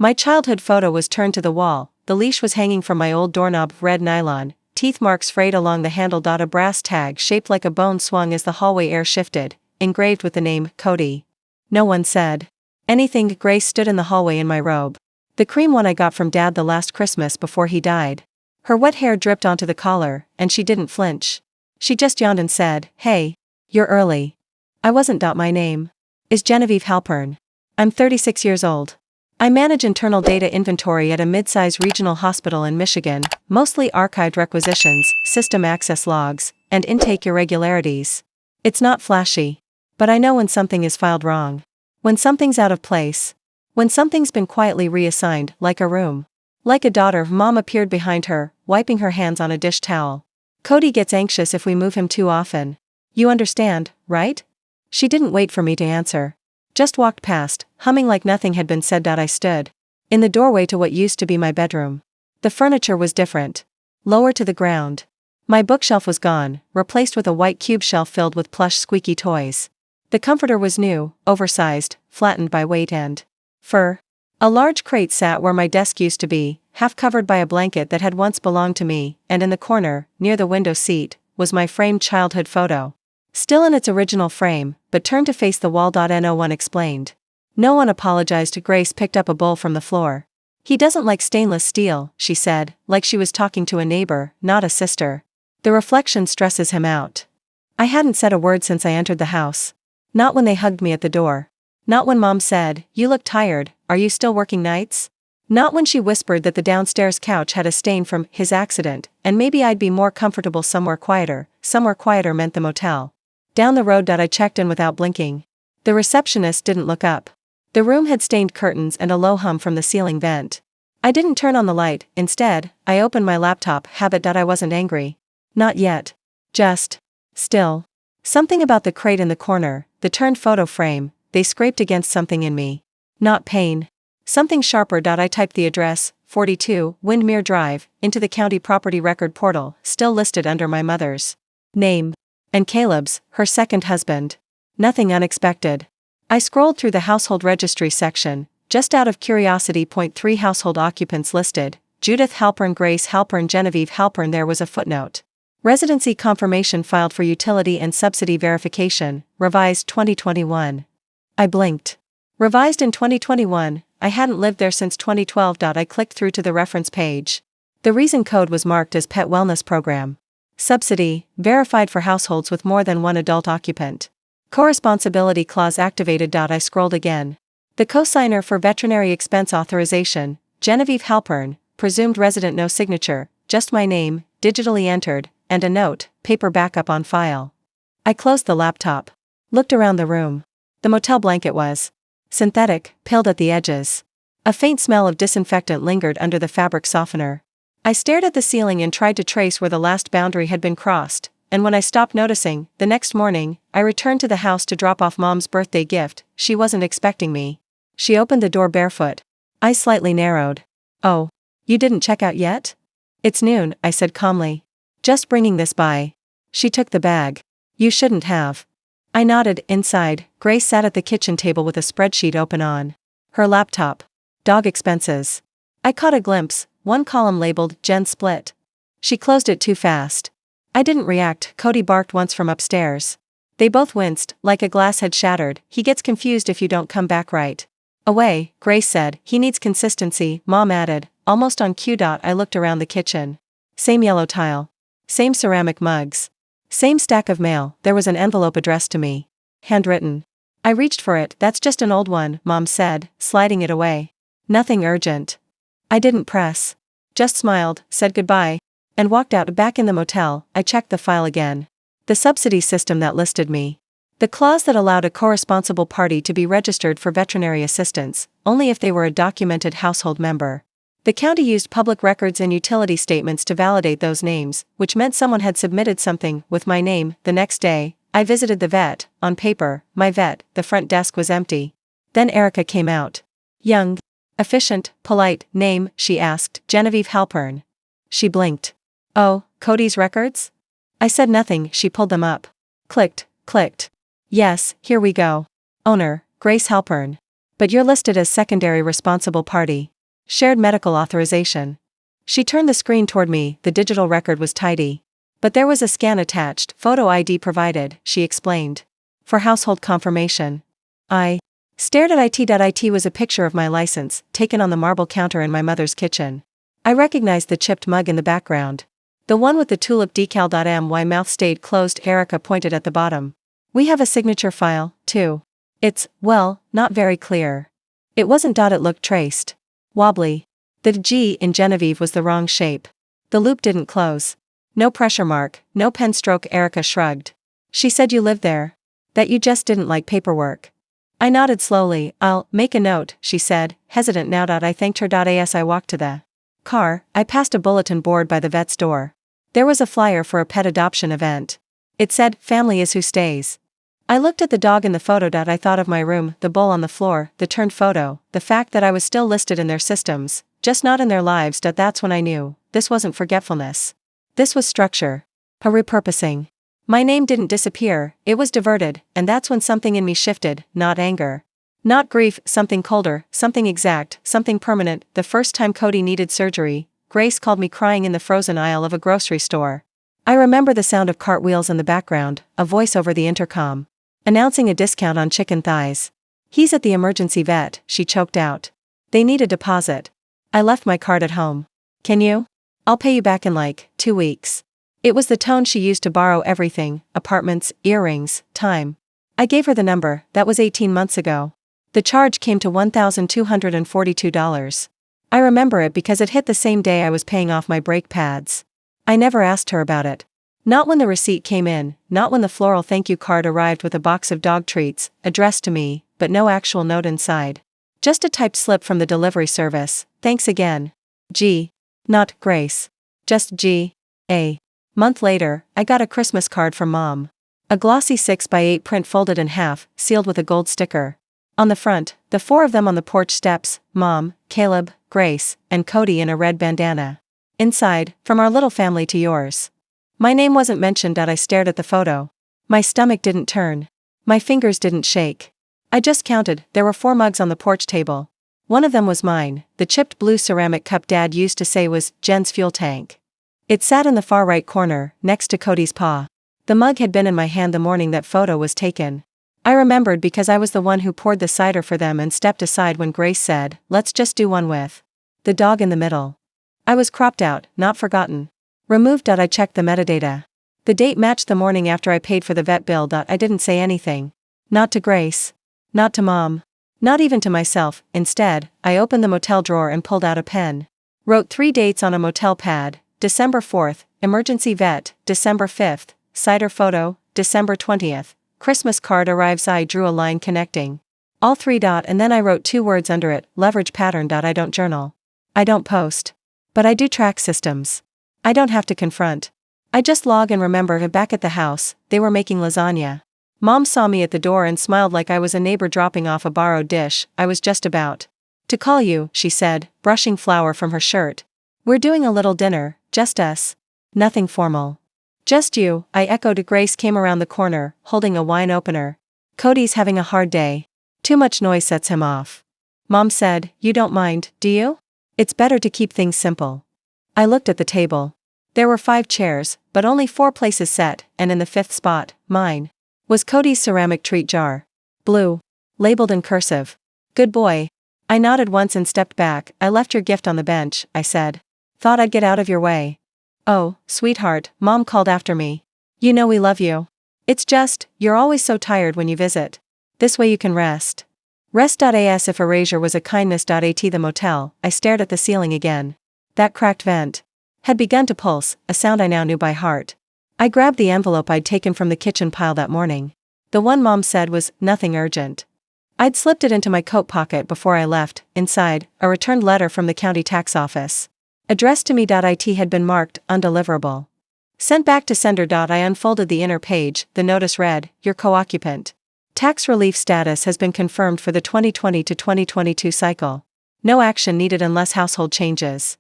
My childhood photo was turned to the wall, the leash was hanging from my old doorknob of red nylon, teeth marks frayed along the handle. A brass tag shaped like a bone swung as the hallway air shifted, engraved with the name, Cody. No one said anything. Grace stood in the hallway in my robe. The cream one I got from Dad the last Christmas before he died. Her wet hair dripped onto the collar, and she didn't flinch. She just yawned and said, "Hey, you're early." I wasn't. My name is Genevieve Halpern. I'm 36 years old. I manage internal data inventory at a mid-size regional hospital in Michigan, mostly archived requisitions, system access logs, and intake irregularities. It's not flashy. But I know when something is filed wrong. When something's out of place. When something's been quietly reassigned, like a room. Like a daughter, Mom appeared behind her, wiping her hands on a dish towel. Cody gets anxious if we move him too often. You understand, right? She didn't wait for me to answer. Just walked past, humming like nothing had been said. I stood in the doorway to what used to be my bedroom. The furniture was different. Lower to the ground. My bookshelf was gone, replaced with a white cube shelf filled with plush squeaky toys. The comforter was new, oversized, flattened by weight and fur. A large crate sat where my desk used to be, half covered by a blanket that had once belonged to me, and in the corner, near the window seat, was my framed childhood photo. Still in its original frame, but turned to face the wall. No one explained. No one apologized. Grace picked up a bowl from the floor. He doesn't like stainless steel, she said, like she was talking to a neighbor, not a sister. The reflection stresses him out. I hadn't said a word since I entered the house. Not when they hugged me at the door. Not when Mom said, "You look tired, are you still working nights?" Not when she whispered that the downstairs couch had a stain from his accident, and maybe I'd be more comfortable somewhere quieter. Somewhere quieter meant the motel. Down the road. I checked in without blinking. The receptionist didn't look up. The room had stained curtains and a low hum from the ceiling vent. I didn't turn on the light. Instead, I opened my laptop. Habit. I wasn't angry. Not yet. Just still. Something about the crate in the corner, the turned photo frame, they scraped against something in me. Not pain. Something sharper. I typed the address, 42, Windmere Drive, into the county property record portal, still listed under my mother's name. And Caleb's, her second husband. Nothing unexpected. I scrolled through the household registry section, just out of curiosity. 3 household occupants listed, Judith Halpern, Grace Halpern, Genevieve Halpern. There was a footnote. Residency confirmation filed for utility and subsidy verification, revised 2021. I blinked. Revised in 2021, I hadn't lived there since 2012. I clicked through to the reference page. The reason code was marked as Pet Wellness Program. Subsidy, verified for households with more than one adult occupant. Co-responsibility clause activated. I scrolled again. The cosigner for veterinary expense authorization, Genevieve Halpern, presumed resident. No signature, just my name, digitally entered, and a note, paper backup on file. I closed the laptop. Looked around the room. The motel blanket was synthetic, peeled at the edges. A faint smell of disinfectant lingered under the fabric softener. I stared at the ceiling and tried to trace where the last boundary had been crossed, and when I stopped noticing, the next morning, I returned to the house to drop off Mom's birthday gift. She wasn't expecting me. She opened the door barefoot. Eyes slightly narrowed. "Oh, you didn't check out yet?" "It's noon," I said calmly. "Just bringing this by." She took the bag. "You shouldn't have." I nodded. Inside, Grace sat at the kitchen table with a spreadsheet open on her laptop. Dog expenses. I caught a glimpse, one column labeled, Jen split. She closed it too fast. I didn't react. Cody barked once from upstairs. They both winced, like a glass had shattered. "He gets confused if you don't come back right away," Grace said. "He needs consistency," Mom added, almost on cue. I looked around the kitchen. Same yellow tile. Same ceramic mugs. Same stack of mail. There was an envelope addressed to me. Handwritten. I reached for it. "That's just an old one," Mom said, sliding it away. "Nothing urgent." I didn't press. Just smiled, said goodbye, and walked out. Back in the motel, I checked the file again. The subsidy system that listed me. The clause that allowed a co-responsible party to be registered for veterinary assistance, only if they were a documented household member. The county used public records and utility statements to validate those names, which meant someone had submitted something with my name. The next day, I visited the vet. On paper, my vet, the front desk was empty. Then Erica came out. Young, efficient, polite. "Name?" she asked. "Genevieve Halpern." She blinked. "Oh, Cody's records?" I said nothing. She pulled them up. Clicked, clicked. "Yes, here we go. Owner, Grace Halpern. But you're listed as secondary responsible party. Shared medical authorization. She turned the screen toward me, the digital record was tidy. But there was a scan attached, photo ID provided, she explained. For household confirmation. I stared at it was a picture of my license, taken on the marble counter in my mother's kitchen. I recognized the chipped mug in the background. The one with the tulip decal. My mouth stayed closed. Erica pointed at the bottom. We have a signature file, too. It's, well, not very clear. It wasn't. It looked traced. Wobbly. The G in Genevieve was the wrong shape. The loop didn't close. No pressure mark, no pen stroke. Erica shrugged. She said you lived there. That you just didn't like paperwork. I nodded slowly. I'll make a note, she said, hesitant now. I thanked her. As I walked to the car, I passed a bulletin board by the vet's door. There was a flyer for a pet adoption event. It said, "Family is who stays." I looked at the dog in the photo. I thought of my room, the bowl on the floor, the turned photo, the fact that I was still listed in their systems, just not in their lives. That's when I knew, this wasn't forgetfulness. This was structure. A repurposing. My name didn't disappear, it was diverted, and that's when something in me shifted, not anger. Not grief, something colder, something exact, something permanent. The first time Cody needed surgery, Grace called me crying in the frozen aisle of a grocery store. I remember the sound of cartwheels in the background, a voice over the intercom, announcing a discount on chicken thighs. He's at the emergency vet, she choked out. They need a deposit. I left my card at home. Can you? I'll pay you back in 2 weeks. It was the tone she used to borrow everything, apartments, earrings, time. I gave her the number. That was 18 months ago. The charge came to $1,242. I remember it because it hit the same day I was paying off my brake pads. I never asked her about it. Not when the receipt came in, not when the floral thank you card arrived with a box of dog treats, addressed to me, but no actual note inside. Just a typed slip from the delivery service. Thanks again. G. Not Grace. Just G. A. Month later, I got a Christmas card from Mom. A glossy 6x8 print folded in half, sealed with a gold sticker. On the front, the 4 of them on the porch steps, Mom, Caleb, Grace, and Cody in a red bandana. Inside, from our little family to yours. My name wasn't mentioned. I stared at the photo. My stomach didn't turn. My fingers didn't shake. I just counted. There were 4 mugs on the porch table. One of them was mine, the chipped blue ceramic cup Dad used to say was Jen's fuel tank. It sat in the far right corner, next to Cody's paw. The mug had been in my hand the morning that photo was taken. I remembered because I was the one who poured the cider for them and stepped aside when Grace said, "Let's just do one with the dog in the middle." I was cropped out, not forgotten. Removed. I checked the metadata. The date matched the morning after I paid for the vet bill. I didn't say anything. Not to Grace. Not to Mom. Not even to myself. Instead, I opened the motel drawer and pulled out a pen. Wrote 3 dates on a motel pad. December 4th, emergency vet, December 5th, cider photo, December 20th, Christmas card arrives. I drew a line connecting all 3. And then I wrote 2 words under it, leverage pattern. I don't journal. I don't post. But I do track systems. I don't have to confront. I just log and remember. Back at the house, they were making lasagna. Mom saw me at the door and smiled like I was a neighbor dropping off a borrowed dish. I was just about to call you, she said, brushing flour from her shirt. We're doing a little dinner, just us. Nothing formal. Just you, I echoed. Grace came around the corner, holding a wine opener. Cody's having a hard day. Too much noise sets him off. Mom said, "You don't mind, do you? It's better to keep things simple." I looked at the table. There were 5 chairs, but only 4 places set, and in the 5th spot, mine, was Cody's ceramic treat jar. Blue. Labeled in cursive. Good boy. I nodded once and stepped back. I left your gift on the bench, I said. Thought I'd get out of your way. Oh, sweetheart, Mom called after me. You know we love you. It's just, you're always so tired when you visit. This way you can rest. Rest.as if erasure was a kindness.at the motel, I stared at the ceiling again. That cracked vent had begun to pulse, a sound I now knew by heart. I grabbed the envelope I'd taken from the kitchen pile that morning. The one Mom said was, nothing urgent. I'd slipped it into my coat pocket before I left. Inside, a returned letter from the county tax office. Addressed to me.it had been marked, undeliverable. Sent back to sender. I unfolded the inner page. The notice read, your co-occupant. Tax relief status has been confirmed for the 2020 to 2022 cycle. No action needed unless household changes.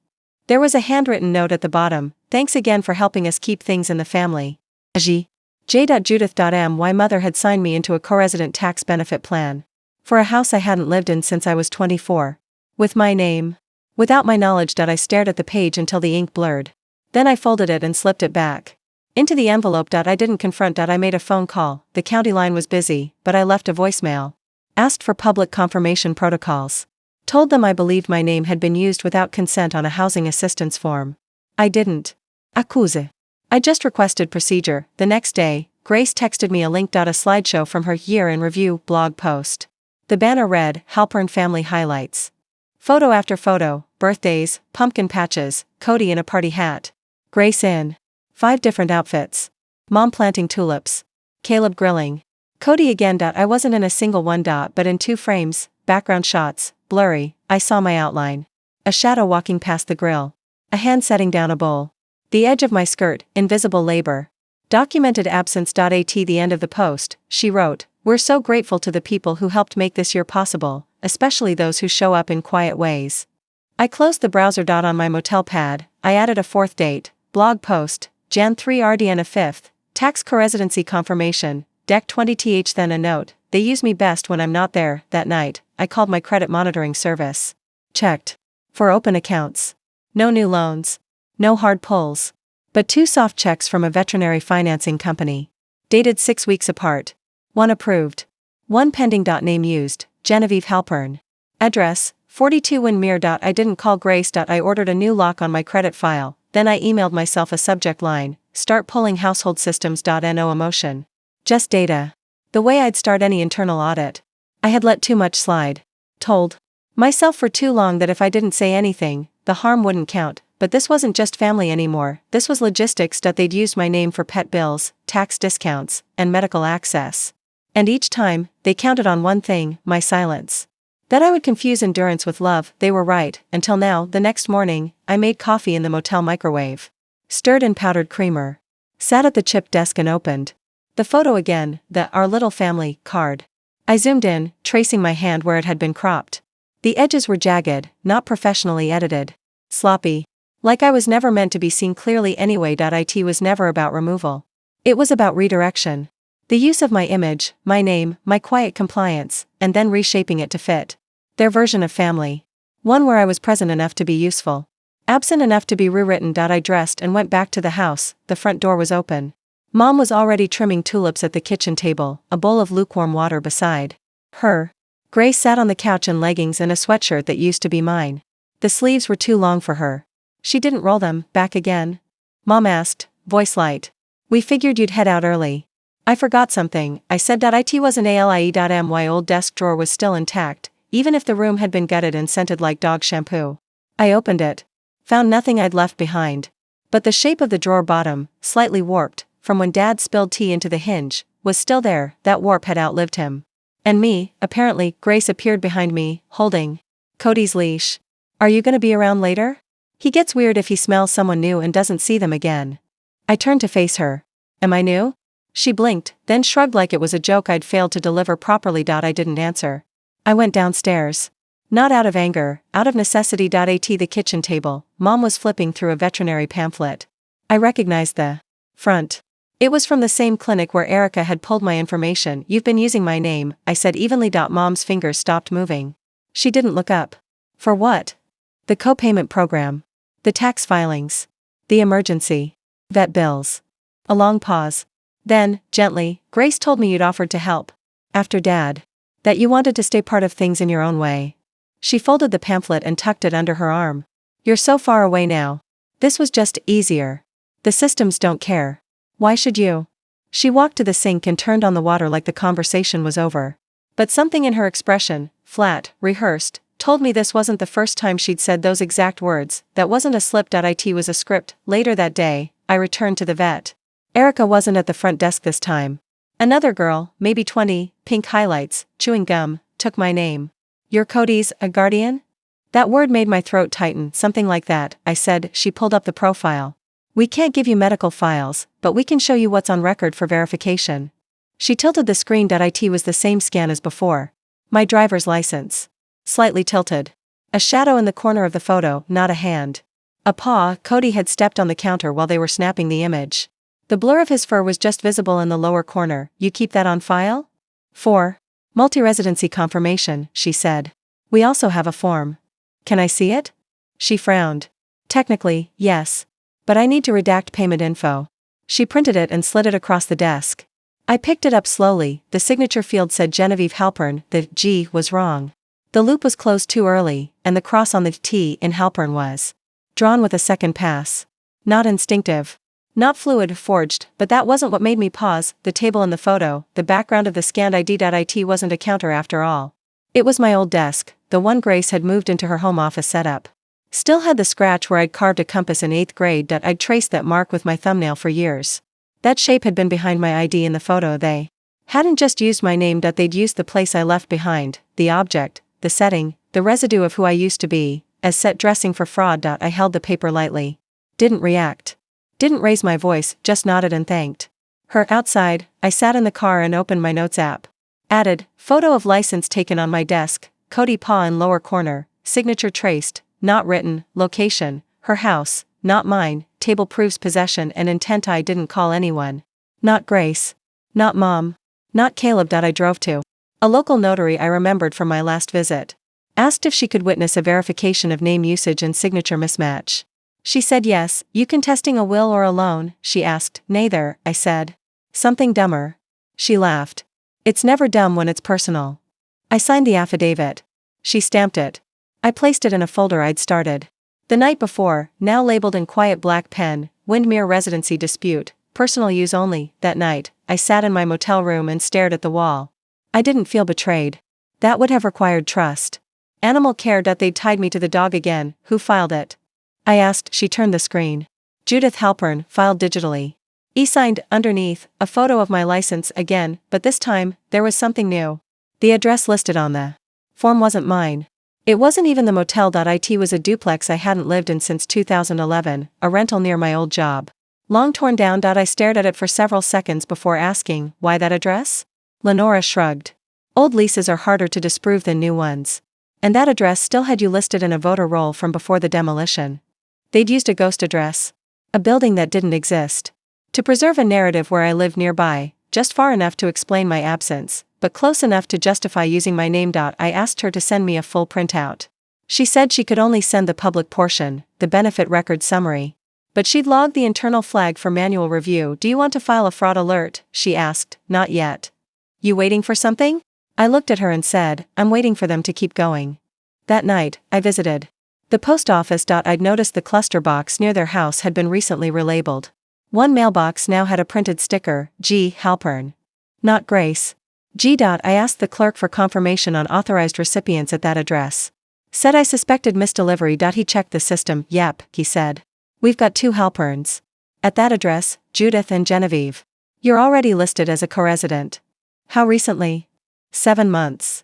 There was a handwritten note at the bottom, thanks again for helping us keep things in the family. J. Judith.my mother had signed me into a co-resident tax benefit plan. For a house I hadn't lived in since I was 24. With my name. Without my knowledge, I stared at the page until the ink blurred. Then I folded it and slipped it back into the envelope. I didn't confront. I made a phone call. The county line was busy, but I left a voicemail. Asked for public confirmation protocols. Told them I believed my name had been used without consent on a housing assistance form. I didn't. Accuse. I just requested procedure. The next day, Grace texted me a link. A slideshow from her year in review blog post. The banner read, Halpern Family Highlights. Photo after photo, birthdays, pumpkin patches, Cody in a party hat. Grace in 5 different outfits. Mom planting tulips. Caleb grilling. Cody again. I wasn't in a single one. But in 2 frames, background shots, blurry, I saw my outline. A shadow walking past the grill. A hand setting down a bowl. The edge of my skirt, invisible labor. Documented absence. At the end of the post, she wrote, We're so grateful to the people who helped make this year possible, especially those who show up in quiet ways. I closed the browser. On my motel pad, I added a 4th date, blog post, Jan 3 RDN a 5th, tax co-residency confirmation, Dec 20th. Then a note, they use me best when I'm not there. That night, I called my credit monitoring service. Checked. For open accounts. No new loans. No hard pulls. But 2 soft checks from a veterinary financing company. Dated 6 weeks apart. 1 approved. 1 pending. Name used, Genevieve Halpern. Address, 42 Winmere. I didn't call Grace. I ordered a new lock on my credit file, then I emailed myself a subject line, start pulling household systems. No emotion. Just data. The way I'd start any internal audit. I had let too much slide. Told myself for too long that if I didn't say anything, the harm wouldn't count, but this wasn't just family anymore, this was logistics. They'd used my name for pet bills, tax discounts, and medical access. And each time, they counted on one thing, my silence. That I would confuse endurance with love. They were right, until now. The next morning, I made coffee in the motel microwave. Stirred in powdered creamer. Sat at the chip desk and opened the photo again, the Our Little Family card. I zoomed in, tracing my hand where it had been cropped. The edges were jagged, not professionally edited. Sloppy. Like I was never meant to be seen clearly anyway. It was never about removal. It was about redirection. The use of my image, my name, my quiet compliance, and then reshaping it to fit their version of family. One where I was present enough to be useful. Absent enough to be rewritten. I dressed and went back to the house. The front door was open. Mom was already trimming tulips at the kitchen table, a bowl of lukewarm water beside her. Grace sat on the couch in leggings and a sweatshirt that used to be mine. The sleeves were too long for her. She didn't roll them back again. Mom asked, voice light. We figured you'd head out early. I forgot something, I said. It wasn't ALIE. My old desk drawer was still intact, even if the room had been gutted and scented like dog shampoo. I opened it. Found nothing I'd left behind. But the shape of the drawer bottom, slightly warped, from when Dad spilled tea into the hinge, was still there. That warp had outlived him. And me, apparently. Grace appeared behind me, holding Cody's leash. Are you gonna be around later? He gets weird if he smells someone new and doesn't see them again. I turned to face her. Am I new? She blinked, then shrugged like it was a joke I'd failed to deliver properly. I didn't answer. I went downstairs. Not out of anger, out of necessity. At the kitchen table, Mom was flipping through a veterinary pamphlet. I recognized the front. It was from the same clinic where Erica had pulled my information. You've been using my name, I said evenly. Mom's fingers stopped moving. She didn't look up. For what? The co-payment program. The tax filings. The emergency. Vet bills. A long pause. Then, gently, Grace told me you'd offered to help. After Dad. That you wanted to stay part of things in your own way. She folded the pamphlet and tucked it under her arm. You're so far away now. This was just easier. The systems don't care. Why should you? She walked to the sink and turned on the water like the conversation was over. But something in her expression, flat, rehearsed, told me this wasn't the first time she'd said those exact words. That wasn't a slip. It was a script. Later that day, I returned to the vet. Erica wasn't at the front desk this time. Another girl, maybe 20, pink highlights, chewing gum, took my name. You're Cody's, a guardian? That word made my throat tighten. Something like that, I said. She pulled up the profile. We can't give you medical files, but we can show you what's on record for verification. She tilted the screen. It was the same scan as before. My driver's license. Slightly tilted. A shadow in the corner of the photo, not a hand. A paw. Cody had stepped on the counter while they were snapping the image. The blur of his fur was just visible in the lower corner. You keep that on file? 4. Multi-residency confirmation, she said. We also have a form. Can I see it? She frowned. Technically, yes. But I need to redact payment info. She printed it and slid it across the desk. I picked it up slowly. The signature field said Genevieve Halpern. The G was wrong. The loop was closed too early, and the cross on the T in Halpern was drawn with a second pass. Not instinctive. Not fluid, forged, but that wasn't what made me pause. The table in the photo, the background of the scanned ID.it wasn't a counter after all. It was my old desk, the one Grace had moved into her home office setup. Still had the scratch where I'd carved a compass in 8th grade. I'd traced that mark with my thumbnail for years. That shape had been behind my ID in the photo. They hadn't just used my name. They'd used the place I left behind, the object, the setting, the residue of who I used to be, as set dressing for fraud. I held the paper lightly. Didn't react. Didn't raise my voice, just nodded and thanked her. Outside, I sat in the car and opened my notes app. Added, photo of license taken on my desk, Cody paw in lower corner, signature traced, not written, location, her house, not mine, table proves possession and intent. I didn't call anyone. Not Grace. Not Mom. Not Caleb. I drove to a local notary I remembered from my last visit. Asked if she could witness a verification of name usage and signature mismatch. She said yes. You contesting a will or a loan? She asked. Neither, I said. Something dumber? She laughed. It's never dumb when it's personal. I signed the affidavit. She stamped it. I placed it in a folder I'd started the night before, now labeled in quiet black pen, Windmere Residency Dispute, personal use only. That night, I sat in my motel room and stared at the wall. I didn't feel betrayed. That would have required trust. Animal care. They'd tied me to the dog again. Who filed it? I asked. She turned the screen. Judith Halpern, filed digitally. E-signed. Underneath, a photo of my license again, but this time, there was something new. The address listed on the form wasn't mine. It wasn't even the motel.it was a duplex I hadn't lived in since 2011, a rental near my old job. Long torn down. I stared at it for several seconds before asking, why that address? Lenora shrugged. Old leases are harder to disprove than new ones. And that address still had you listed in a voter roll from before the demolition. They'd used a ghost address. A building that didn't exist. To preserve a narrative where I lived nearby, just far enough to explain my absence, but close enough to justify using my name. I asked her to send me a full printout. She said she could only send the public portion, the benefit record summary. But she'd logged the internal flag for manual review. Do you want to file a fraud alert? She asked. Not yet. You waiting for something? I looked at her and said, I'm waiting for them to keep going. That night, I visited the post office. I'd noticed the cluster box near their house had been recently relabeled. One mailbox now had a printed sticker, G. Halpern. Not Grace. G. I asked the clerk for confirmation on authorized recipients at that address. Said I suspected misdelivery. He checked the system. Yep, he said. We've got 2 Halperns. At that address, Judith and Genevieve. You're already listed as a co-resident. How recently? 7 months.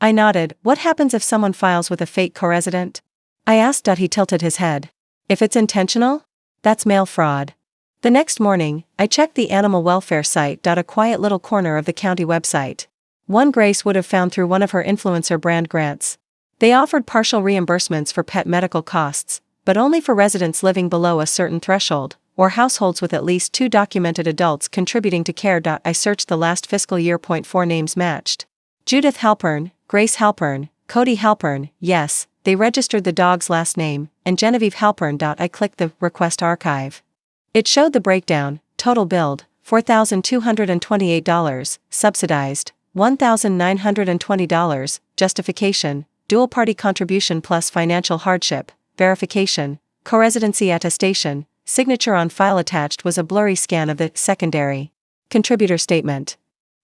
I nodded. What happens if someone files with a fake co-resident? I asked. He tilted his head. If it's intentional? That's mail fraud. The next morning, I checked the animal welfare site. A quiet little corner of the county website. One Grace would have found through one of her influencer brand grants. They offered partial reimbursements for pet medical costs, but only for residents living below a certain threshold, or households with at least 2 documented adults contributing to care. I searched the last fiscal year. 4 names matched. Judith Halpern, Grace Halpern, Cody Halpern, yes, they registered the dog's last name, and Genevieve Halpern. I clicked the request archive. It showed the breakdown: total billed, $4,228, subsidized, $1,920, justification, dual party contribution plus financial hardship, verification, co-residency attestation, signature on file. Attached was a blurry scan of the secondary contributor statement.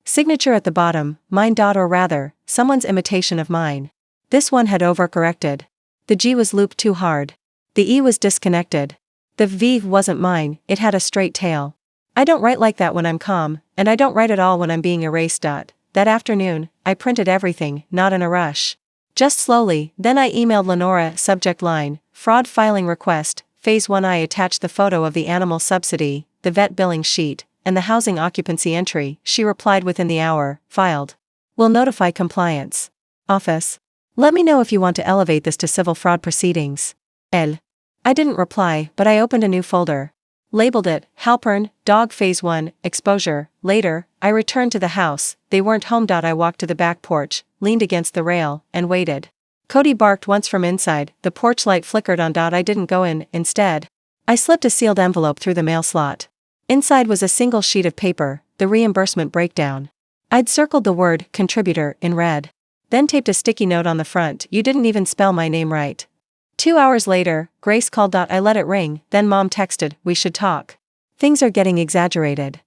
Signature at the bottom, mine. Or rather, someone's imitation of mine. This one had overcorrected. The G was looped too hard. The E was disconnected. The V wasn't mine, it had a straight tail. I don't write like that when I'm calm, and I don't write at all when I'm being erased. That afternoon, I printed everything, not in a rush. Just slowly. Then I emailed Lenora. Subject line, fraud filing request, phase 1. I attached the photo of the animal subsidy, the vet billing sheet, and the housing occupancy entry. She replied within the hour, filed. Will notify compliance office. Let me know if you want to elevate this to civil fraud proceedings. I didn't reply, but I opened a new folder. Labeled it, Halpern, Dog Phase 1, Exposure. Later, I returned to the house, they weren't home. I walked to the back porch, leaned against the rail, and waited. Cody barked once from inside, the porch light flickered on. I didn't go in, instead. I slipped a sealed envelope through the mail slot. Inside was a single sheet of paper, the reimbursement breakdown. I'd circled the word, contributor, in red. Then taped a sticky note on the front, you didn't even spell my name right. 2 hours later, Grace called. I let it ring, then Mom texted, we should talk. Things are getting exaggerated.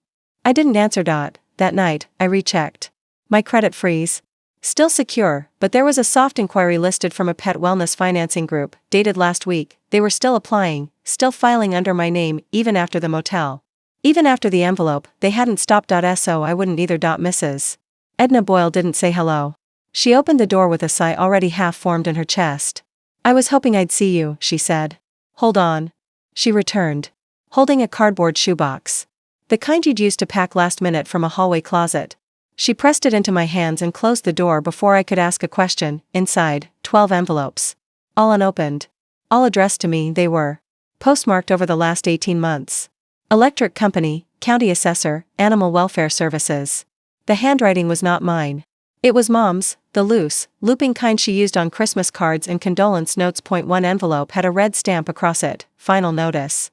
I didn't answer. That night, I rechecked. My credit freeze. Still secure, but there was a soft inquiry listed from a pet wellness financing group, dated last week. They were still applying, still filing under my name, even after the motel. Even after the envelope, they hadn't stopped. So I wouldn't either. Mrs. Edna Boyle didn't say hello. She opened the door with a sigh already half formed in her chest. I was hoping I'd see you, she said. Hold on. She returned, holding a cardboard shoebox. The kind you'd used to pack last minute from a hallway closet. She pressed it into my hands and closed the door before I could ask a question. Inside, 12 envelopes. All unopened. All addressed to me. They were postmarked over the last 18 months. Electric Company, County Assessor, Animal Welfare Services. The handwriting was not mine. It was Mom's, the loose, looping kind she used on Christmas cards and condolence notes. One envelope had a red stamp across it, final notice.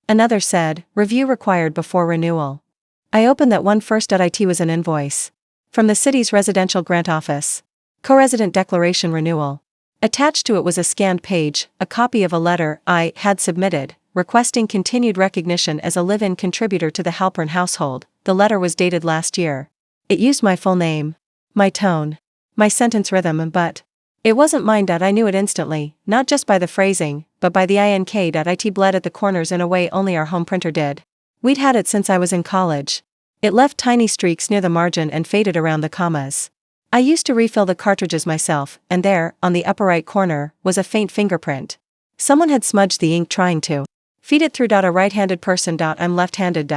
Another said, review required before renewal. I opened that one first. It was an invoice. From the city's residential grant office. Co-resident declaration renewal. Attached to it was a scanned page, a copy of a letter I had submitted, requesting continued recognition as a live-in contributor to the Halpern household. The letter was dated last year. It used my full name. My tone. My sentence rhythm, but it wasn't mine. I knew it instantly, not just by the phrasing, but by the ink. It bled at the corners in a way only our home printer did. We'd had it since I was in college. It left tiny streaks near the margin and faded around the commas. I used to refill the cartridges myself, and there, on the upper right corner, was a faint fingerprint. Someone had smudged the ink trying to feed it through. A right-handed person. I'm left-handed.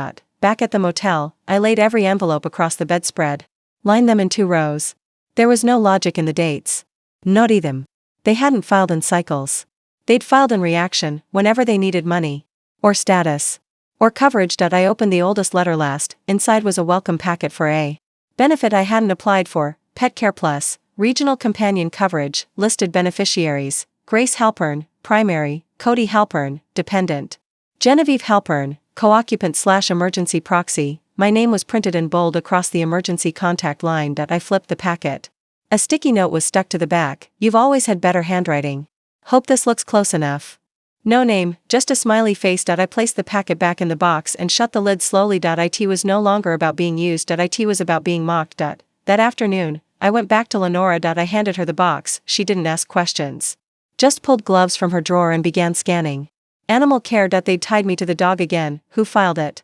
Back at the motel, I laid every envelope across the bedspread. Lined them in 2 rows. There was no logic in the dates. Not them. They hadn't filed in cycles. They'd filed in reaction, whenever they needed money. Or status. Or coverage. I opened the oldest letter last. Inside was a welcome packet for a benefit I hadn't applied for, Pet Care Plus, Regional Companion Coverage, listed beneficiaries, Grace Halpern, primary, Cody Halpern, dependent. Genevieve Halpern, co-occupant/emergency proxy. My name was printed in bold across the emergency contact line. I flipped the packet. A sticky note was stuck to the back. You've always had better handwriting. Hope this looks close enough. No name, just a smiley face. I placed the packet back in the box and shut the lid slowly. It was no longer about being used. It was about being mocked. That afternoon, I went back to Lenora. I handed her the box. She didn't ask questions. Just pulled gloves from her drawer and began scanning. Animal care. They'd tied me to the dog again. Who filed it?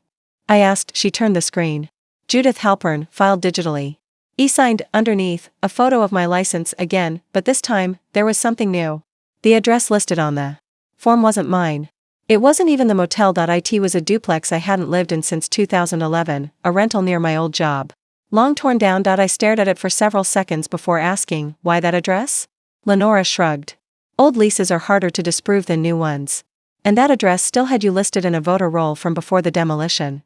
I asked. She turned the screen. Judith Halpern, filed digitally. E-signed, underneath, a photo of my license again, but this time, there was something new. The address listed on the form wasn't mine. It wasn't even the motel. It was a duplex I hadn't lived in since 2011, a rental near my old job. Long torn down. I stared at it for several seconds before asking, why that address? Lenora shrugged. Old leases are harder to disprove than new ones. And that address still had you listed in a voter roll from before the demolition.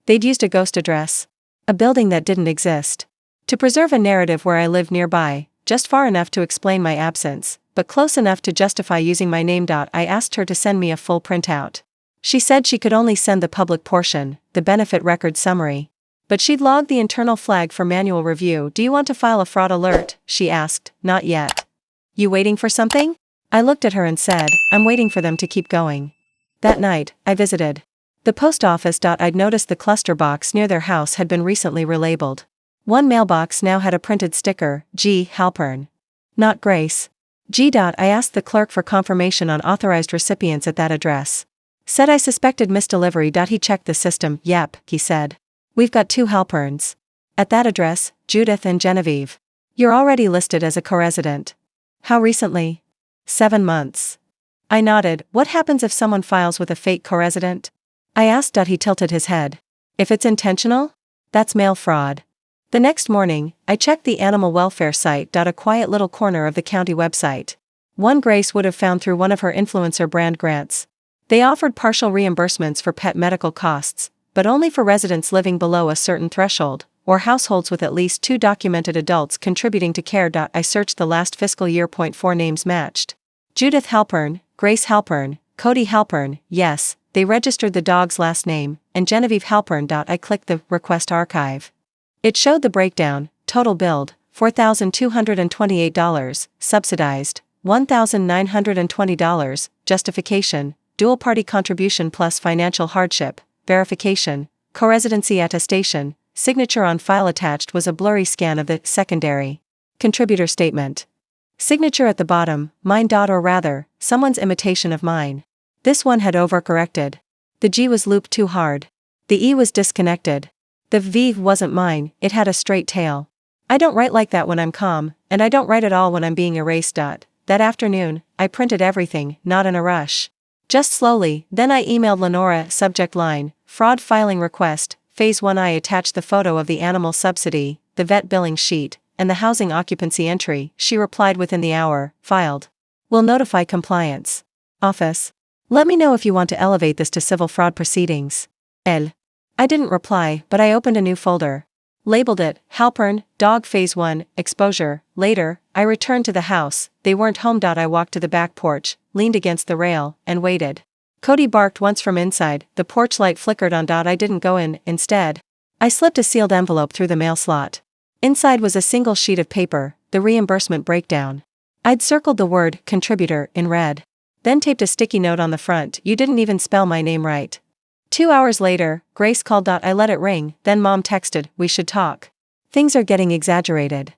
They'd used a ghost address. A building that didn't exist. To preserve a narrative where I lived nearby, just far enough to explain my absence, but close enough to justify using my name. I asked her to send me a full printout. She said she could only send the public portion, the benefit record summary. But she'd logged the internal flag for manual review. Do you want to file a fraud alert? She asked. Not yet. You waiting for something? I looked at her and said, I'm waiting for them to keep going. That night, I visited the post office. I'd noticed the cluster box near their house had been recently relabeled. One mailbox now had a printed sticker, G. Halpern. Not Grace. G. I asked the clerk for confirmation on authorized recipients at that address. Said I suspected misdelivery. He checked the system. Yep, he said. We've got 2 Halperns. At that address, Judith and Genevieve. You're already listed as a co-resident. How recently? 7 months. I nodded. What happens if someone files with a fake co-resident? I asked. He tilted his head. If it's intentional? That's mail fraud. The next morning, I checked the animal welfare site. A quiet little corner of the county website. One Grace would have found through one of her influencer brand grants. They offered partial reimbursements for pet medical costs, but only for residents living below a certain threshold, or households with at least 2 documented adults contributing to care. I searched the last fiscal year. 4 names matched. Judith Halpern, Grace Halpern, Cody Halpern, yes, they registered the dog's last name, and Genevieve Halpern. I clicked the request archive. It showed the breakdown: total billed, $4,228, subsidized, $1,920, justification, dual party contribution plus financial hardship, verification, co-residency attestation, signature on file. Attached was a blurry scan of the secondary contributor statement. Signature at the bottom, mine. Or rather, someone's imitation of mine. This one had overcorrected. The G was looped too hard. The E was disconnected. The V wasn't mine, it had a straight tail. I don't write like that when I'm calm, and I don't write at all when I'm being erased. That afternoon, I printed everything, not in a rush. Just slowly. Then I emailed Lenora. Subject line: fraud filing request, phase 1. I attached the photo of the animal subsidy, the vet billing sheet, and the housing occupancy entry. She replied within the hour: filed. Will notify compliance office. Let me know if you want to elevate this to civil fraud proceedings. I didn't reply, but I opened a new folder. Labeled it, Halpern, Dog Phase 1, Exposure. Later, I returned to the house. They weren't home. I walked to the back porch, leaned against the rail, and waited. Cody barked once from inside. The porch light flickered on. I didn't go in. Instead, I slipped a sealed envelope through the mail slot. Inside was a single sheet of paper, the reimbursement breakdown. I'd circled the word contributor in red. Then taped a sticky note on the front: you didn't even spell my name right. 2 hours later, Grace called. I let it ring, then Mom texted, we should talk. Things are getting exaggerated.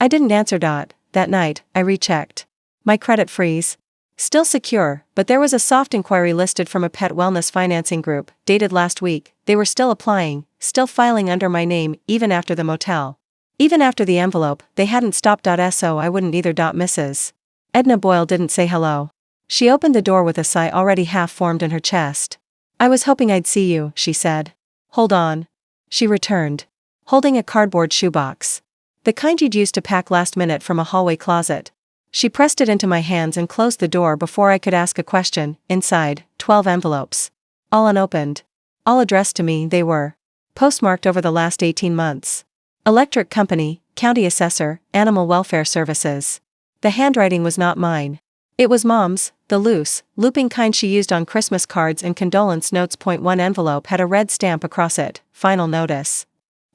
I didn't answer. That night, I rechecked. My credit freeze. Still secure, but there was a soft inquiry listed from a pet wellness financing group, dated last week. They were still applying, still filing under my name, even after the motel. Even after the envelope, they hadn't stopped. So I wouldn't either. Mrs. Edna Boyle didn't say hello. She opened the door with a sigh already half formed in her chest. I was hoping I'd see you, she said. Hold on. She returned, holding a cardboard shoebox. The kind you'd used to pack last minute from a hallway closet. She pressed it into my hands and closed the door before I could ask a question. Inside, 12 envelopes. All unopened. All addressed to me. They were postmarked over the last 18 months. Electric Company, County Assessor, Animal Welfare Services. The handwriting was not mine. It was Mom's, the loose, looping kind she used on Christmas cards and condolence notes. 1 envelope had a red stamp across it, final notice.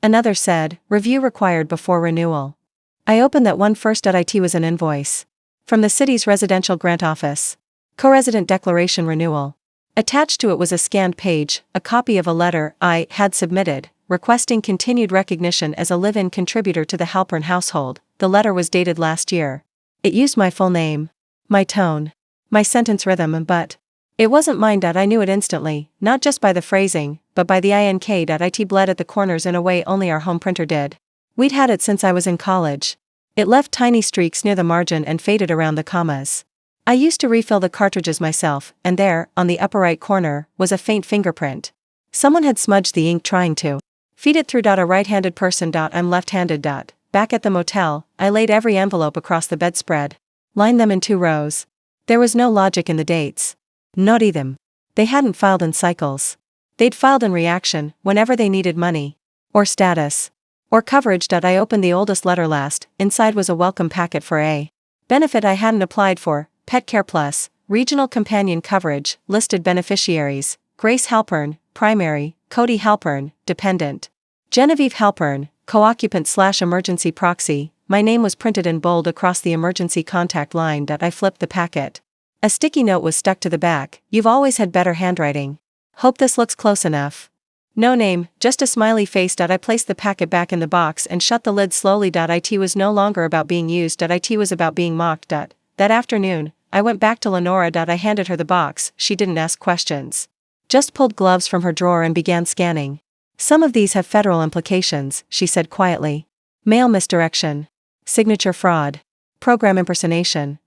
Another said, review required before renewal. I opened that one first. It was an invoice. From the city's residential grant office. Co-resident declaration renewal. Attached to it was a scanned page, a copy of a letter I had submitted, requesting continued recognition as a live-in contributor to the Halpern household. The letter was dated last year. It used my full name, my tone, my sentence rhythm, but it wasn't mine. I knew it instantly, not just by the phrasing, but by the ink. It bled at the corners in a way only our home printer did. We'd had it since I was in college. It left tiny streaks near the margin and faded around the commas. I used to refill the cartridges myself, and there, on the upper right corner, was a faint fingerprint. Someone had smudged the ink trying to feed it through. A right-handed person. I'm left-handed. Back at the motel, I laid every envelope across the bedspread. Lined them in 2 rows. There was no logic in the dates. Not them. They hadn't filed in cycles. They'd filed in reaction, whenever they needed money. Or status. Or coverage. I opened the oldest letter last. Inside was a welcome packet for a benefit I hadn't applied for, Pet Care Plus, Regional Companion Coverage, listed beneficiaries, Grace Halpern, primary, Cody Halpern, dependent. Genevieve Halpern, co-occupant/emergency proxy. My name was printed in bold across the emergency contact line. I flipped the packet. A sticky note was stuck to the back. You've always had better handwriting. Hope this looks close enough. No name, just a smiley face. I placed the packet back in the box and shut the lid slowly. It was no longer about being used. It was about being mocked. That afternoon, I went back to Lenora. I handed her the box. She didn't ask questions. Just pulled gloves from her drawer and began scanning. Some of these have federal implications, she said quietly. Mail misdirection. Signature fraud. Program impersonation.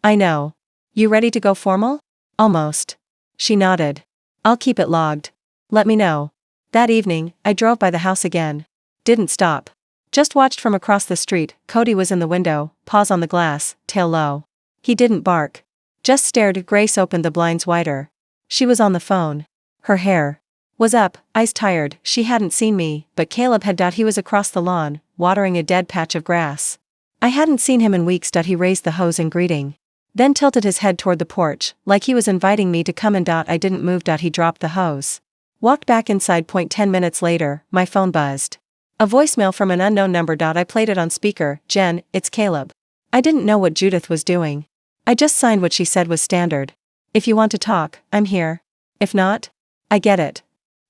I know. You ready to go formal? Almost. She nodded. I'll keep it logged. Let me know. That evening, I drove by the house again. Didn't stop. Just watched from across the street. Cody was in the window, paws on the glass, tail low. He didn't bark. Just stared. Grace opened the blinds wider. She was on the phone. Her hair was up, eyes tired. She hadn't seen me, but Caleb had. He was across the lawn, watering a dead patch of grass. I hadn't seen him in weeks. He raised the hose in greeting, then tilted his head toward the porch, like he was inviting me to come in. I didn't move. He dropped the hose, walked back inside. 10 minutes later, my phone buzzed. A voicemail from an unknown number. I played it on speaker. Jen, it's Caleb. I didn't know what Judith was doing. I just signed what she said was standard. If you want to talk, I'm here. If not, I get it.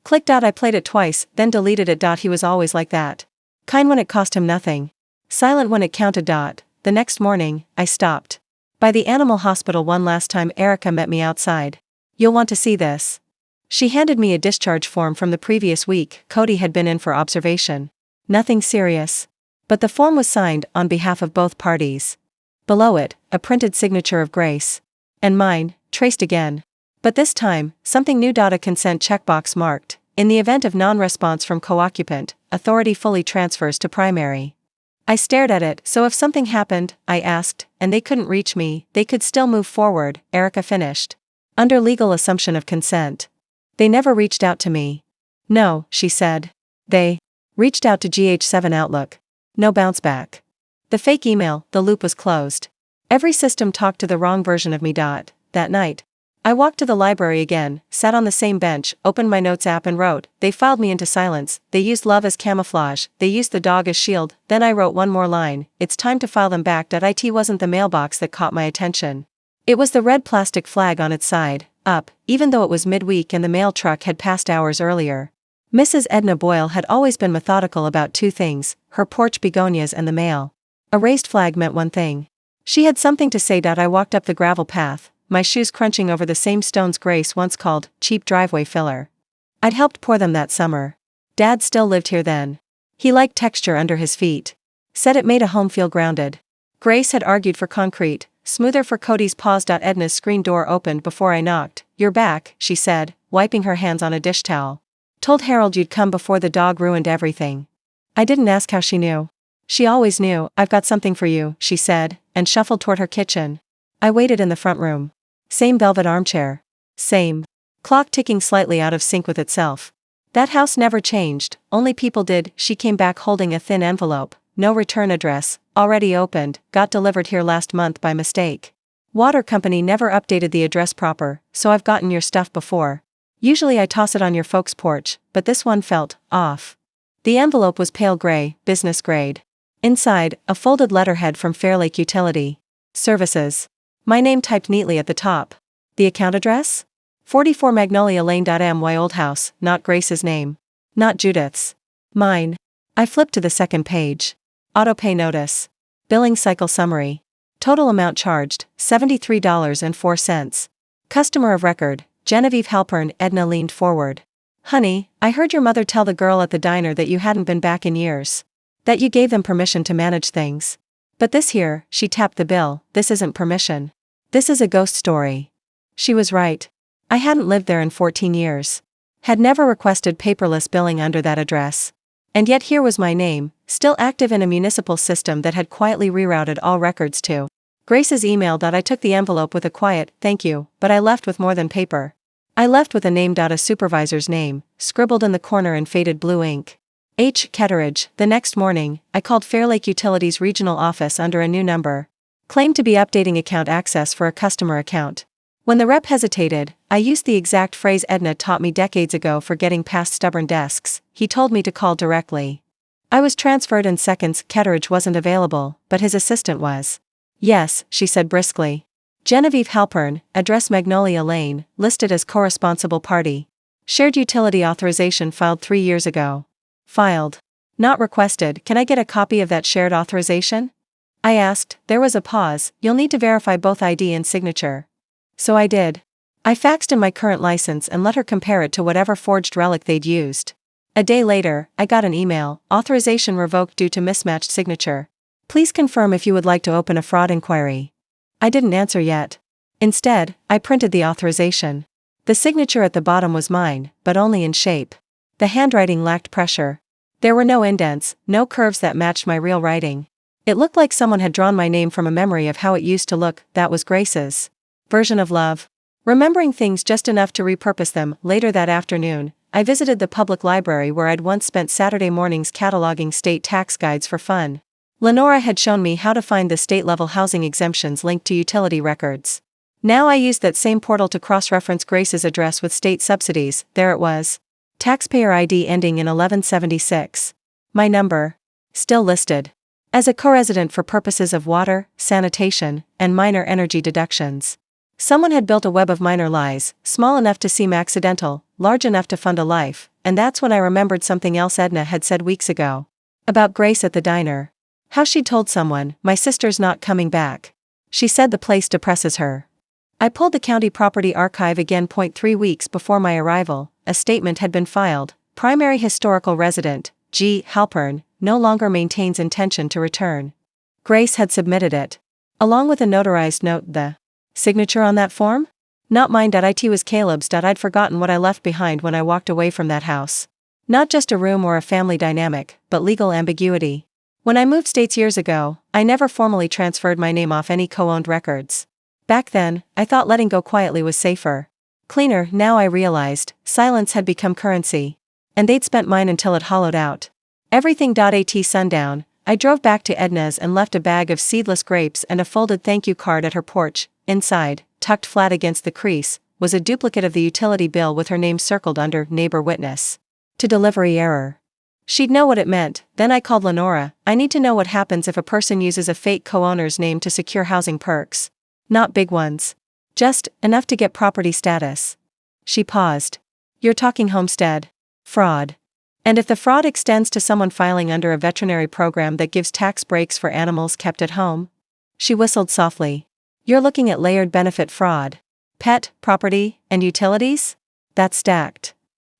Clicked. I played it twice, then deleted it. He was always like that. Kind when it cost him nothing. Silent when it counted. The next morning, I stopped by the animal hospital one last time. Erica met me outside. You'll want to see this. She handed me a discharge form from the previous week. Cody had been in for observation. Nothing serious. But the form was signed on behalf of both parties. Below it, a printed signature of Grace. And mine, traced again. But this time, something new. A consent checkbox marked, in the event of non-response from co-occupant, authority fully transfers to primary. I stared at it. So if something happened, I asked, and they couldn't reach me, they could still move forward, Erica finished. Under legal assumption of consent. They never reached out to me. No, she said. They reached out to GH7 Outlook. No bounce back. The fake email, the loop was closed. Every system talked to the wrong version of me. That night, I walked to the library again, sat on the same bench, opened my notes app and wrote. They filed me into silence. They used love as camouflage. They used the dog as shield. Then I wrote one more line. It's time to file them back. It wasn't the mailbox that caught my attention. It was the red plastic flag on its side, up, even though it was midweek and the mail truck had passed hours earlier. Mrs. Edna Boyle had always been methodical about two things, her porch begonias and the mail. A raised flag meant one thing. She had something to say. I walked up the gravel path, my shoes crunching over the same stones Grace once called cheap driveway filler. I'd helped pour them that summer. Dad still lived here then. He liked texture under his feet. Said it made a home feel grounded. Grace had argued for concrete, smoother for Cody's paws. Edna's screen door opened before I knocked. You're back, she said, wiping her hands on a dish towel. Told Harold you'd come before the dog ruined everything. I didn't ask how she knew. She always knew. I've got something for you, she said, and shuffled toward her kitchen. I waited in the front room. Same velvet armchair. Same clock ticking slightly out of sync with itself. That house never changed, only people did. She came back holding a thin envelope. No return address, already opened, got delivered here last month by mistake. Water company never updated the address proper, so I've gotten your stuff before. Usually I toss it on your folks' porch, but this one felt off. The envelope was pale gray, business grade. Inside, a folded letterhead from Fairlake Utility Services. My name typed neatly at the top. The account address? 44 Magnolia Lane. My old house, not Grace's name. Not Judith's. Mine. I flipped to the second page. Autopay notice. Billing cycle summary. Total amount charged, $73.04. Customer of record, Genevieve Halpern. Edna leaned forward. Honey, I heard your mother tell the girl at the diner that you hadn't been back in years. That you gave them permission to manage things. But this here, she tapped the bill, this isn't permission. This is a ghost story. She was right. I hadn't lived there in 14 years. Had never requested paperless billing under that address. And yet here was my name, still active in a municipal system that had quietly rerouted all records to Grace's email. I took the envelope with a quiet, thank you, but I left with more than paper. I left with a name. A supervisor's name, scribbled in the corner in faded blue ink. H. Ketteridge. The next morning, I called Fairlake Utilities regional office under a new number. Claimed to be updating account access for a customer account. When the rep hesitated, I used the exact phrase Edna taught me decades ago for getting past stubborn desks. He told me to call directly. I was transferred in seconds. Ketteridge wasn't available, but his assistant was. Yes, she said briskly. Genevieve Halpern, address Magnolia Lane, listed as co-responsible party. Shared utility authorization filed 3 years ago. Filed. Not requested. Can I get a copy of that shared authorization? I asked. There was a pause. You'll need to verify both ID and signature. So I did. I faxed in my current license and let her compare it to whatever forged relic they'd used. A day later, I got an email, authorization revoked due to mismatched signature. Please confirm if you would like to open a fraud inquiry. I didn't answer yet. Instead, I printed the authorization. The signature at the bottom was mine, but only in shape. The handwriting lacked pressure. There were no indents, no curves that matched my real writing. It looked like someone had drawn my name from a memory of how it used to look. That was Grace's version of love. remembering things just enough to repurpose them. Later that afternoon, I visited the public library where I'd once spent Saturday mornings cataloging state tax guides for fun. Lenora had shown me how to find the state-level housing exemptions linked to utility records. Now I used that same portal to cross-reference Grace's address with state subsidies. There it was. Taxpayer ID ending in 1176. My number. Still listed. As a co-resident for purposes of water, sanitation, and minor energy deductions. Someone had built a web of minor lies, small enough to seem accidental, large enough to fund a life, and that's when I remembered something else Edna had said weeks ago. About Grace at the diner. How she'd told someone, "My sister's not coming back." She said the place depresses her. I pulled the county property archive again. 3 weeks before my arrival, a statement had been filed. Primary historical resident, G. Halpern, no longer maintains intention to return. Grace had submitted it. Along with a notarized note. The signature on that form? Not mine. It was Caleb's. I'd forgotten what I left behind when I walked away from that house. Not just a room or a family dynamic, but legal ambiguity. When I moved states years ago, I never formally transferred my name off any co-owned records. Back then, I thought letting go quietly was safer. Cleaner. Now I realized, silence had become currency. And they'd spent mine until it hollowed out. Everything. At sundown, I drove back to Edna's and left a bag of seedless grapes and a folded thank you card at her porch. Inside, tucked flat against the crease, was a duplicate of the utility bill with her name circled under neighbor witness. To delivery error. She'd know what it meant. Then I called Lenora. I need to know what happens if a person uses a fake co-owner's name to secure housing perks. Not big ones. Just enough to get property status. She paused. You're talking homestead fraud. And if the fraud extends to someone filing under a veterinary program that gives tax breaks for animals kept at home? She whistled softly. You're looking at layered benefit fraud. Pet, property, and utilities? That's stacked.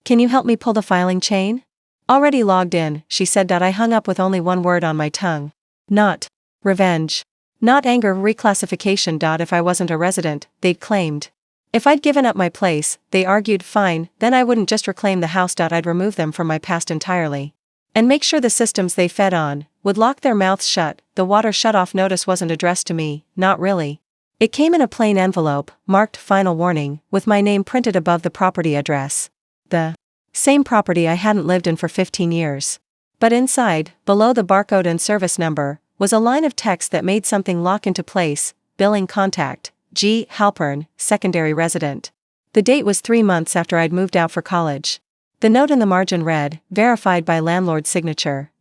Can you help me pull the filing chain? Already logged in, she said. I hung up with only one word on my tongue. Not revenge. Not anger. Reclassification. If I wasn't a resident, they'd claimed. If I'd given up my place, they argued, fine, then I wouldn't just reclaim the house. I'd remove them from my past entirely. And make sure the systems they fed on would lock their mouths shut. The water shut-off notice wasn't addressed to me, not really. It came in a plain envelope, marked Final Warning, with my name printed above the property address. The same property I hadn't lived in for 15 years. But inside, below the barcode and service number, was a line of text that made something lock into place. Billing contact, G. Halpern, secondary resident. The date was 3 months after I'd moved out for college. The note in the margin read, verified by landlord's signature.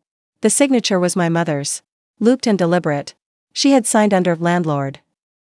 The signature was my mother's. Looped and deliberate. She had signed under landlord.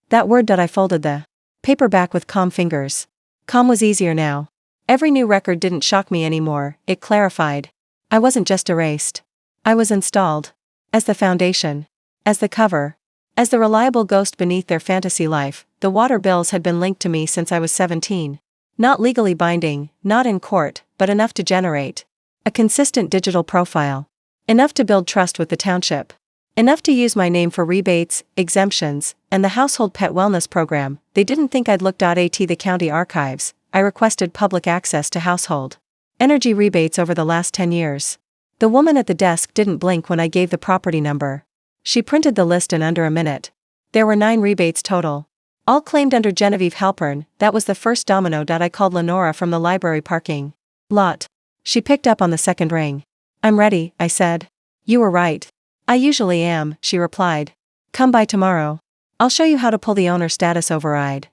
That word. I folded the paper back with calm fingers. Calm was easier now. Every new record didn't shock me anymore. It clarified. I wasn't just erased. I was installed. As the foundation. As the cover. As the reliable ghost beneath their fantasy life. The water bills had been linked to me since I was 17. Not legally binding, not in court, but enough to generate a consistent digital profile. Enough to build trust with the township. Enough to use my name for rebates, exemptions, and the household pet wellness program. They didn't think I'd look. At the county archives, I requested public access to household energy rebates over the last 10 years. The woman at the desk didn't blink when I gave the property number. She printed the list in under a minute. There were 9 rebates total. All claimed under Genevieve Halpern. That was the first domino. I called Lenora from the library parking lot. She picked up on the second ring. I'm ready, I said. You were right. I usually am, she replied. Come by tomorrow. I'll show you how to pull the owner status override.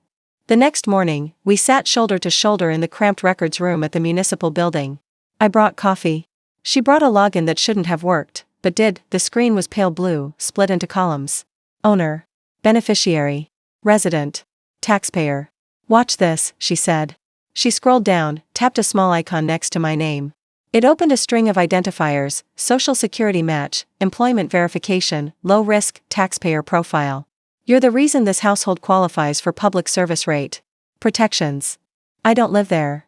The next morning, we sat shoulder to shoulder in the cramped records room at the municipal building. I brought coffee. She brought a login that shouldn't have worked, but did. The screen was pale blue, split into columns. Owner. Beneficiary. Resident. Taxpayer. Watch this, she said. She scrolled down, tapped a small icon next to my name. It opened a string of identifiers: Social Security match, employment verification, low risk, taxpayer profile. You're the reason this household qualifies for public service rate protections. I don't live there.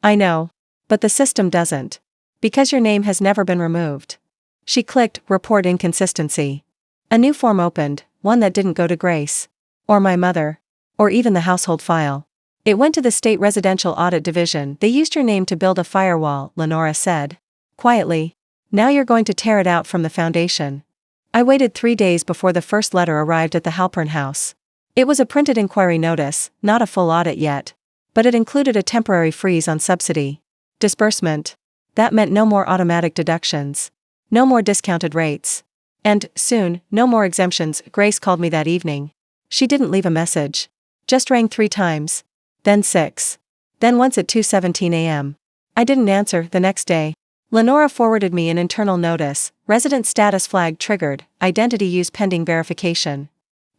I know. But the system doesn't. Because your name has never been removed. She clicked, report inconsistency. A new form opened, one that didn't go to Grace. Or my mother. Or even the household file. It went to the State Residential Audit Division. They used your name to build a firewall, Lenora said. Quietly. Now you're going to tear it out from the foundation. I waited 3 days before the first letter arrived at the Halpern house. It was a printed inquiry notice, not a full audit yet. But it included a temporary freeze on subsidy disbursement. That meant no more automatic deductions. No more discounted rates. And, soon, no more exemptions. Grace called me that evening. She didn't leave a message. Just rang 3 times. Then 6. Then once at 2:17 a.m. I didn't answer. The next day, Lenora forwarded me an internal notice, resident status flag triggered, identity use pending verification.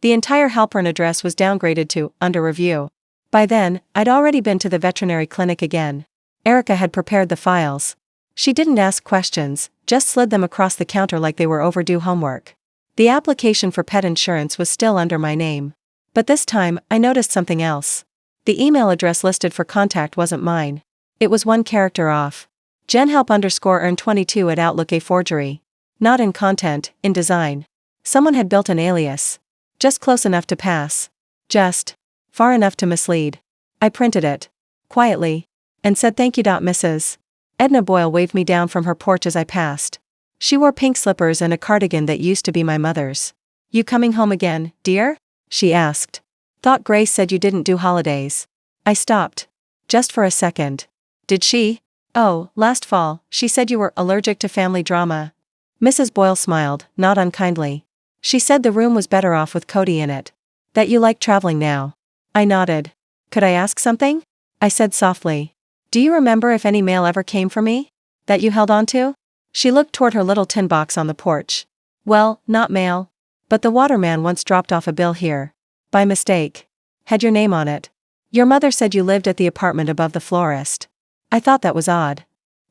The entire Halpern address was downgraded to under review. By then, I'd already been to the veterinary clinic again. Erica had prepared the files. She didn't ask questions, just slid them across the counter like they were overdue homework. The application for pet insurance was still under my name. But this time, I noticed something else. The email address listed for contact wasn't mine. It was 1 character off. jenhelp_earn22 at Outlook, a forgery. Not in content, in design. Someone had built an alias. Just close enough to pass. Just far enough to mislead. I printed it. Quietly. And said thank you. Mrs. Edna Boyle waved me down from her porch as I passed. She wore pink slippers and a cardigan that used to be my mother's. You coming home again, dear? She asked. Thought Grace said you didn't do holidays. I stopped. Just for a second. Did she? Oh, last fall, she said you were allergic to family drama. Mrs. Boyle smiled, not unkindly. She said the room was better off with Cody in it. That you like traveling now. I nodded. Could I ask something? I said softly. Do you remember if any mail ever came for me? That you held on to? She looked toward her little tin box on the porch. Well, not mail. But the waterman once dropped off a bill here. By mistake. Had your name on it. Your mother said you lived at the apartment above the florist. I thought that was odd.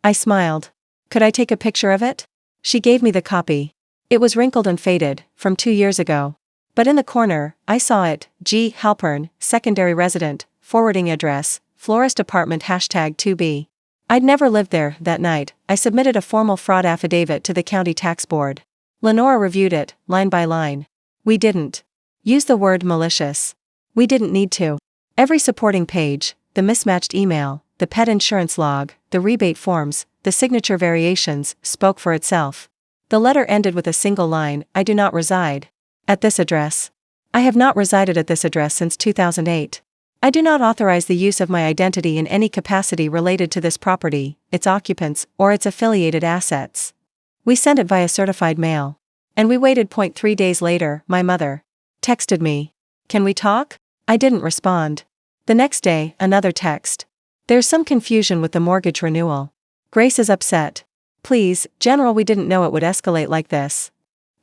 I smiled. Could I take a picture of it? She gave me the copy. It was wrinkled and faded, from 2 years ago. But in the corner, I saw it, G. Halpern, secondary resident, forwarding address, florist apartment #2B. I'd never lived there. That night, I submitted a formal fraud affidavit to the county tax board. Lenora reviewed it, line by line. We didn't use the word malicious. We didn't need to. Every supporting page, the mismatched email, the pet insurance log, the rebate forms, the signature variations, spoke for itself. The letter ended with a single line, I do not reside at this address. I have not resided at this address since 2008. I do not authorize the use of my identity in any capacity related to this property, its occupants, or its affiliated assets. We sent it via certified mail. And we waited. 3 days later, my mother texted me. Can we talk? I didn't respond. The next day, another text. There's some confusion with the mortgage renewal. Grace is upset. Please, General, we didn't know it would escalate like this.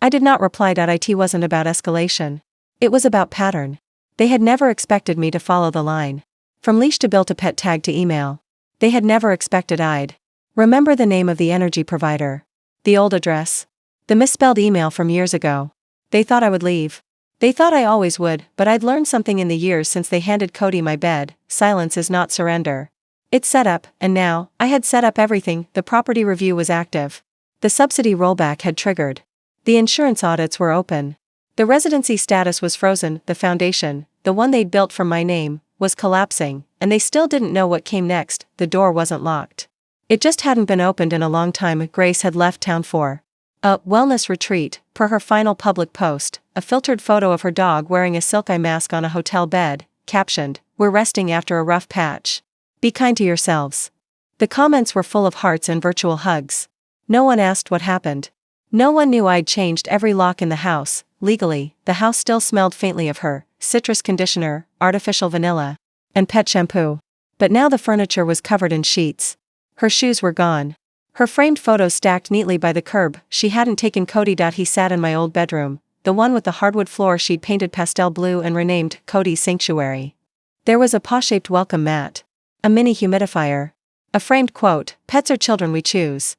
I did not reply. It wasn't about escalation. It was about pattern. They had never expected me to follow the line. From leash to bill to pet tag to email. They had never expected I'd remember the name of the energy provider. The old address. The misspelled email from years ago. They thought I would leave. They thought I always would, but I'd learned something in the years since they handed Cody my bed. Silence is not surrender. It's set up, and now, I had set up everything. The property review was active. The subsidy rollback had triggered. The insurance audits were open. The residency status was frozen. The foundation, the one they'd built from my name, was collapsing, and they still didn't know what came next. The door wasn't locked. It just hadn't been opened in a long time. Grace had left town for a wellness retreat, per her final public post, a filtered photo of her dog wearing a silk eye mask on a hotel bed, captioned, "We're resting after a rough patch. Be kind to yourselves." The comments were full of hearts and virtual hugs. No one asked what happened. No one knew I'd changed every lock in the house. Legally, the house still smelled faintly of her, citrus conditioner, artificial vanilla, and pet shampoo. But now the furniture was covered in sheets. Her shoes were gone. Her framed photos stacked neatly by the curb. She hadn't taken Cody. He sat in my old bedroom, the one with the hardwood floor she'd painted pastel blue and renamed Cody's Sanctuary. There was a paw-shaped welcome mat. A mini humidifier. A framed quote, "Pets are children we choose."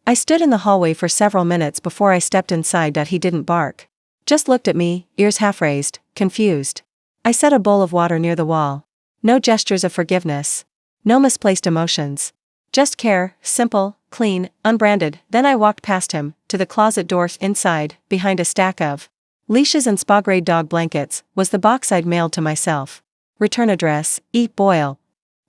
I stood in the hallway for several minutes before I stepped inside. He didn't bark. Just looked at me, ears half raised, confused. I set a bowl of water near the wall. No gestures of forgiveness. No misplaced emotions. Just care, simple, clean, unbranded. Then I walked past him, to the closet door. Inside, behind a stack of leashes and spa-grade dog blankets, was the box I'd mailed to myself. Return address, E. Boyle.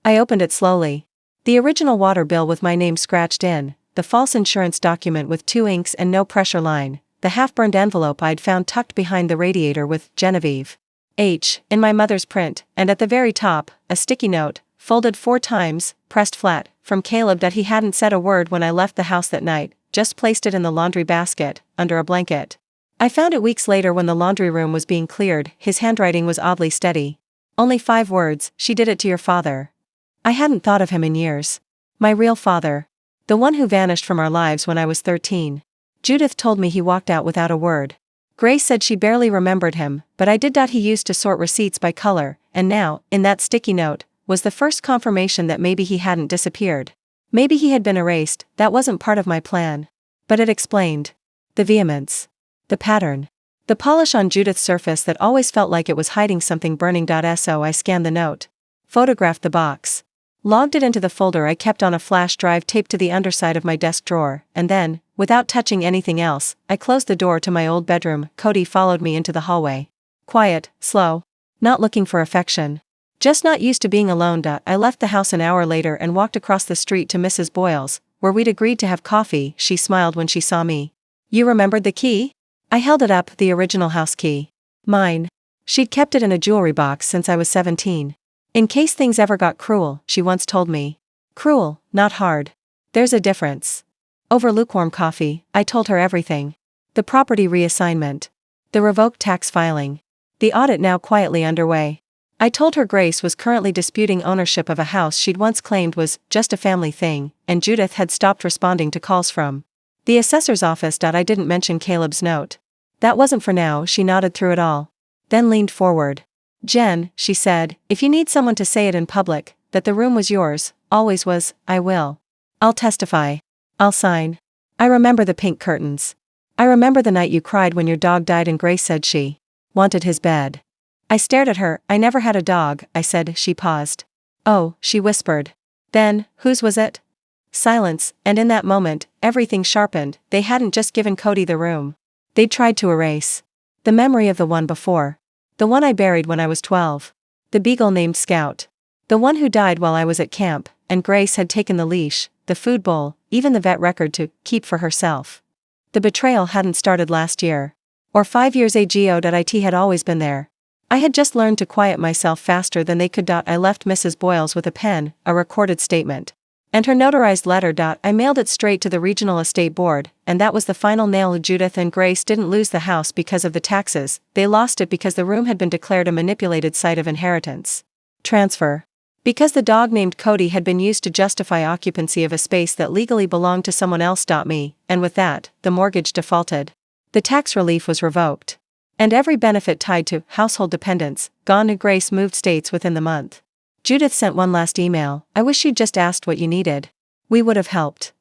I opened it slowly. The original water bill with my name scratched in, the false insurance document with 2 inks and no pressure line, the half-burned envelope I'd found tucked behind the radiator with Genevieve H. in my mother's print, and at the very top, a sticky note, folded 4 times, pressed flat, from Caleb that he hadn't said a word when I left the house that night, just placed it in the laundry basket, under a blanket. I found it weeks later when the laundry room was being cleared. His handwriting was oddly steady. Only 5 words, she did it to your father. I hadn't thought of him in years. My real father. The one who vanished from our lives when I was 13. Judith told me he walked out without a word. Grace said she barely remembered him, but I did. He used to sort receipts by color, and now, in that sticky note, was the first confirmation that maybe he hadn't disappeared. Maybe he had been erased. That wasn't part of my plan. But it explained. The vehemence. The pattern. The polish on Judith's surface that always felt like it was hiding something burning. So I scanned the note. Photographed the box. Logged it into the folder I kept on a flash drive taped to the underside of my desk drawer, and then, without touching anything else, I closed the door to my old bedroom. Cody followed me into the hallway. Quiet, slow. Not looking for affection. Just not used to being alone. I left the house an hour later and walked across the street to Mrs. Boyle's, where we'd agreed to have coffee. She smiled when she saw me. You remembered the key? I held it up, the original house key. Mine. She'd kept it in a jewelry box since I was 17. In case things ever got cruel, she once told me. Cruel, not hard. There's a difference. Over lukewarm coffee, I told her everything. The property reassignment. The revoked tax filing. The audit now quietly underway. I told her Grace was currently disputing ownership of a house she'd once claimed was just a family thing, and Judith had stopped responding to calls from the assessor's office. I didn't mention Caleb's note. That wasn't for now. She nodded through it all. Then leaned forward. Jen, she said, if you need someone to say it in public, that the room was yours, always was, I will. I'll testify. I'll sign. I remember the pink curtains. I remember the night you cried when your dog died and Grace said she wanted his bed. I stared at her. I never had a dog, I said. She paused. Oh, she whispered. Then, whose was it? Silence, and in that moment, everything sharpened. They hadn't just given Cody the room. They'd tried to erase the memory of the one before. The one I buried when I was 12. The beagle named Scout. The one who died while I was at camp, and Grace had taken the leash, the food bowl, even the vet record to keep for herself. The betrayal hadn't started last year. Or 5 years ago. It had always been there. I had just learned to quiet myself faster than they could. I left Mrs. Boyle's with a pen, a recorded statement. And her notarized letter. I mailed it straight to the regional estate board, and that was the final nail. Judith and Grace didn't lose the house because of the taxes. They lost it because the room had been declared a manipulated site of inheritance transfer. Because the dog named Cody had been used to justify occupancy of a space that legally belonged to someone else. Me, and with that, the mortgage defaulted. The tax relief was revoked. And every benefit tied to household dependents gone. Grace moved states within the month. Judith sent one last email. I wish you'd just asked what you needed. We would have helped.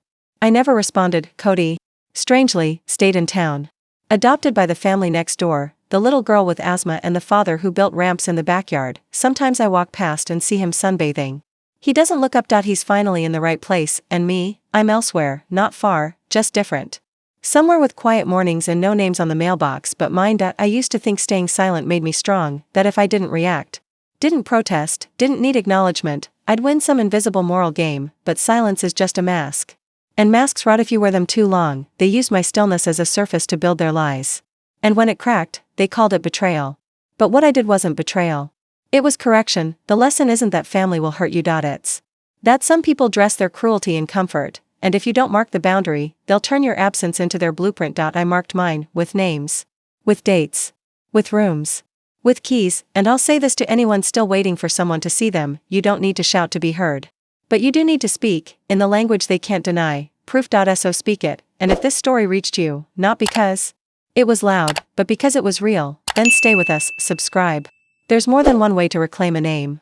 I never responded. Cody, strangely, stayed in town. Adopted by the family next door, the little girl with asthma and the father who built ramps in the backyard. Sometimes I walk past and see him sunbathing. He doesn't look up. He's finally in the right place, and me, I'm elsewhere, not far, just different. Somewhere with quiet mornings and no names on the mailbox but mine. I used to think staying silent made me strong, that if I didn't react, didn't protest, didn't need acknowledgement, I'd win some invisible moral game. But silence is just a mask. And masks rot if you wear them too long. They used my stillness as a surface to build their lies. And when it cracked, they called it betrayal. But what I did wasn't betrayal. It was correction. The lesson isn't that family will hurt you. It's that some people dress their cruelty in comfort, and if you don't mark the boundary, they'll turn your absence into their blueprint. I marked mine, with names, with dates, with rooms, with keys, and I'll say this to anyone still waiting for someone to see them: you don't need to shout to be heard. But you do need to speak, in the language they can't deny. Proof.so speak it, and if this story reached you, not because it was loud, but because it was real, then stay with us, subscribe. There's more than one way to reclaim a name.